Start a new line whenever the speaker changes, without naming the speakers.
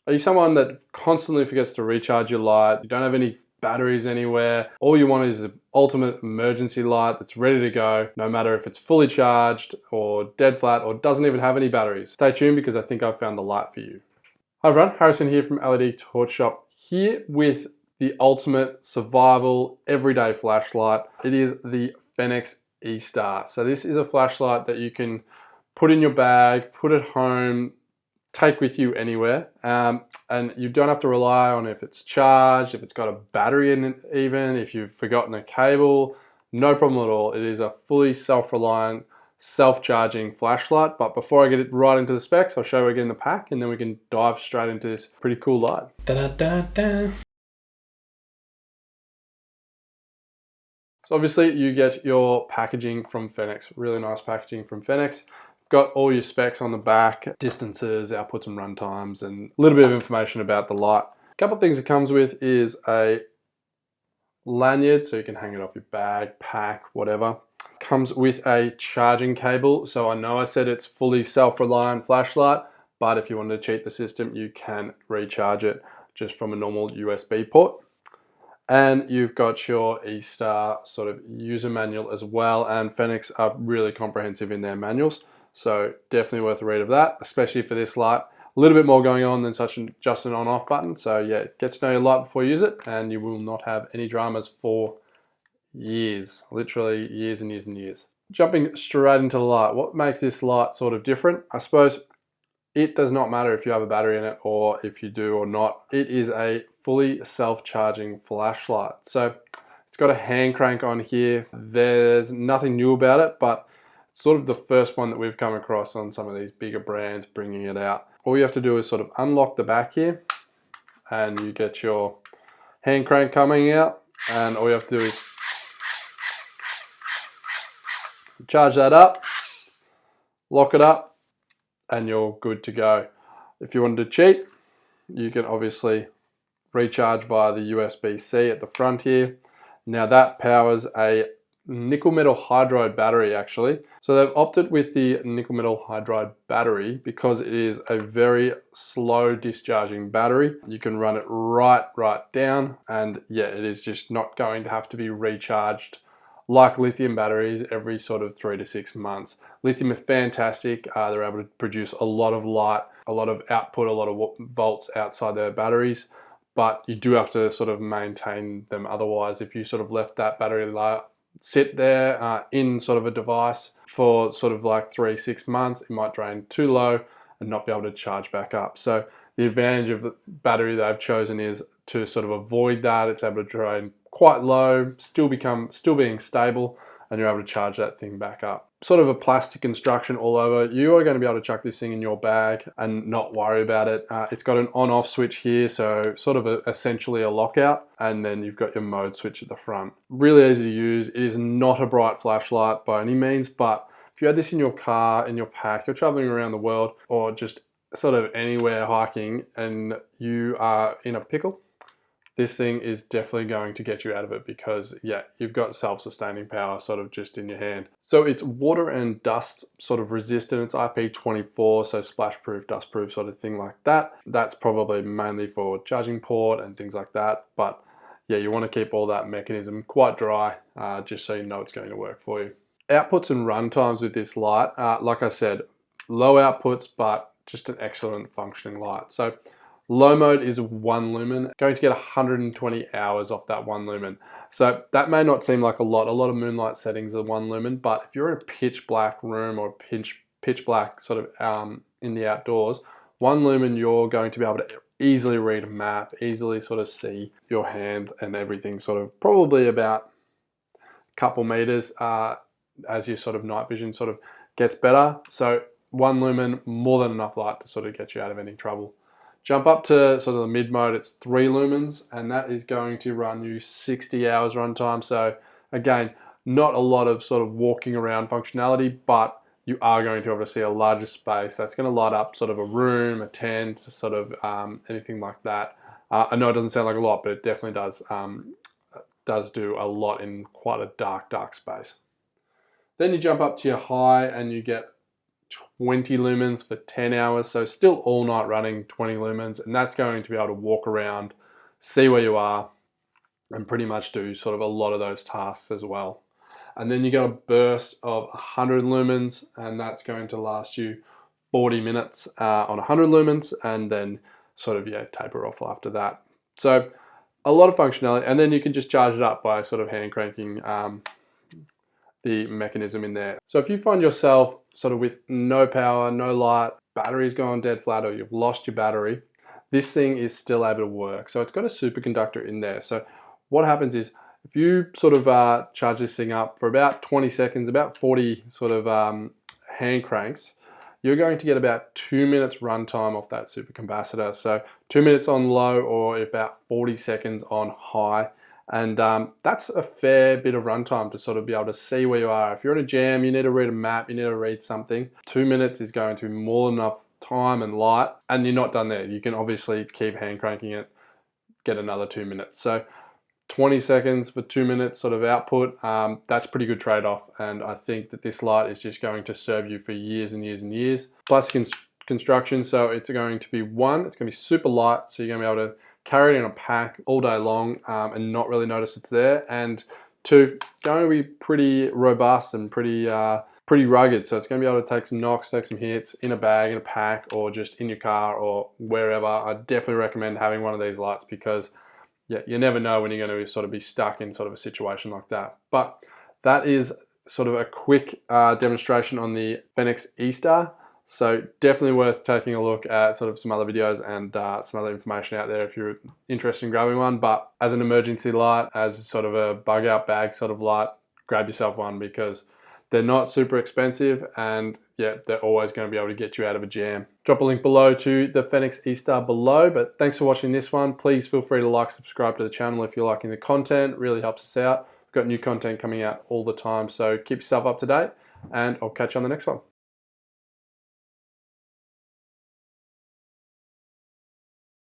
Are you someone that constantly forgets to recharge your light? You don't have any batteries anywhere. All you want is an ultimate emergency light that's ready to go, no matter if it's fully charged or dead flat or doesn't even have any batteries. Stay tuned because I think I've found the light for you. Hi everyone, Harrison here from LED Torch Shop, here with the ultimate survival everyday flashlight. It is the Fenix E-Star. So this is a flashlight that you can put in your bag, put at home, take with you anywhere, and you don't have to rely on if it's charged, if it's got a battery in it even, if you've forgotten a cable, no problem at all. It is a fully self-reliant, self-charging flashlight. But before I get it right into the specs, I'll show you again the pack and then we can dive straight into this pretty cool light. Da-da-da-da. So obviously you get your packaging from Fenix, really nice packaging from Fenix. Got all your specs on the back, distances, outputs and run times, and a little bit of information about the light. A couple of things it comes with is a lanyard, so you can hang it off your bag, pack, whatever. Comes with a charging cable. So I know I said it's fully self-reliant flashlight, but if you want to cheat the system, you can recharge it just from a normal USB port. And you've got your E-Star sort of user manual as well, and Fenix are really comprehensive in their manuals. So definitely worth a read of that, especially for this light. A little bit more going on than just an on-off button. So yeah, get to know your light before you use it and you will not have any dramas for years, literally years and years and years. Jumping straight into the light, what makes this light sort of different? I suppose it does not matter if you have a battery in it or if you do or not. It is a fully self-charging flashlight. So it's got a hand crank on here. There's nothing new about it, but sort of the first one that we've come across on some of these bigger brands bringing it out. All you have to do is sort of unlock the back here and you get your hand crank coming out, and all you have to do is charge that up, lock it up, and you're good to go. If you wanted to cheat, you can obviously recharge via the USB-C at the front here. Now that powers a nickel metal hydride battery actually. So they've opted with the nickel metal hydride battery because it is a very slow discharging battery. You can run it right down, and yeah, it is just not going to have to be recharged like lithium batteries every sort of 3 to 6 months. Lithium is fantastic. They're able to produce a lot of light, a lot of output, a lot of volts outside their batteries, but you do have to sort of maintain them. Otherwise, if you sort of left that battery sit there in sort of a device for sort of like 3-6 months, it might drain too low and not be able to charge back up. So the advantage of the battery they've chosen is to sort of avoid that. It's able to drain quite low, still being stable, and you're able to charge that thing back up. Sort of a plastic construction all over. You are going to be able to chuck this thing in your bag and not worry about it. It's got an on-off switch here, so sort of essentially a lockout, and then you've got your mode switch at the front. Really easy to use. It is not a bright flashlight by any means, but if you had this in your car, in your pack, you're traveling around the world or just sort of anywhere hiking and you are in a pickle, this thing is definitely going to get you out of it because yeah, you've got self-sustaining power sort of just in your hand. So it's water and dust sort of resistant. It's IP24, so splash proof, dust proof sort of thing like that. That's probably mainly for charging port and things like that. But yeah, you want to keep all that mechanism quite dry just so you know it's going to work for you. Outputs and run times with this light, like I said, low outputs, but just an excellent functioning light. So low mode is 1 lumen, going to get 120 hours off that 1 lumen. So that may not seem like a lot of moonlight settings are 1 lumen, but if you're in a pitch black room or pitch black sort of in the outdoors, 1 lumen you're going to be able to easily read a map, easily sort of see your hand and everything sort of probably about a couple meters as your sort of night vision sort of gets better. So 1 lumen, more than enough light to sort of get you out of any trouble. Jump up to sort of the mid mode, it's 3 lumens, and that is going to run you 60 hours runtime. So again, not a lot of sort of walking around functionality, but you are going to obviously a larger space. That's going to light up sort of a room, a tent, sort of anything like that. I know it doesn't sound like a lot, but it definitely does do a lot in quite a dark space. Then you jump up to your high and you get 20 lumens for 10 hours. So still all night running 20 lumens, and that's going to be able to walk around, see where you are, and pretty much do sort of a lot of those tasks as well. And then you got a burst of 100 lumens, and that's going to last you 40 minutes on 100 lumens, and then sort of, yeah, taper off after that. So a lot of functionality, and then you can just charge it up by sort of hand cranking the mechanism in there. So if you find yourself sort of with no power, no light, battery's gone dead flat, or you've lost your battery, this thing is still able to work. So it's got a superconductor in there. So what happens is, if you sort of charge this thing up for about 20 seconds, about 40 sort of hand cranks, you're going to get about 2 minutes runtime off that supercapacitor. So 2 minutes on low, or about 40 seconds on high. And that's a fair bit of runtime to sort of be able to see where you are. If you're in a jam, you need to read a map, you need to read something, 2 minutes is going to be more than enough time and light, and you're not done there. You can obviously keep hand cranking it, get another 2 minutes. So 20 seconds for 2 minutes sort of output, that's a pretty good trade-off, and I think that this light is just going to serve you for years and years and years. Plastic construction, so it's going to be it's going to be super light, so you're going to be able to carry it in a pack all day long and not really notice it's there. And 2, going to be pretty robust and pretty rugged, so it's going to be able to take some knocks, take some hits in a bag, in a pack, or just in your car or wherever. I definitely recommend having one of these lights, because yeah, you never know when you're going to sort of be stuck in sort of a situation like that. But that is sort of a quick demonstration on the Fenix E-Star. So definitely worth taking a look at sort of some other videos and some other information out there if you're interested in grabbing one. But as an emergency light, as sort of a bug out bag sort of light, grab yourself one, because they're not super expensive, and yeah, they're always going to be able to get you out of a jam. Drop a link below to the Fenix E-Star below, but thanks for watching this one. Please feel free to like, subscribe to the channel if you're liking the content. It really helps us out. We've got new content coming out all the time, so keep yourself up to date, and I'll catch you on the next one.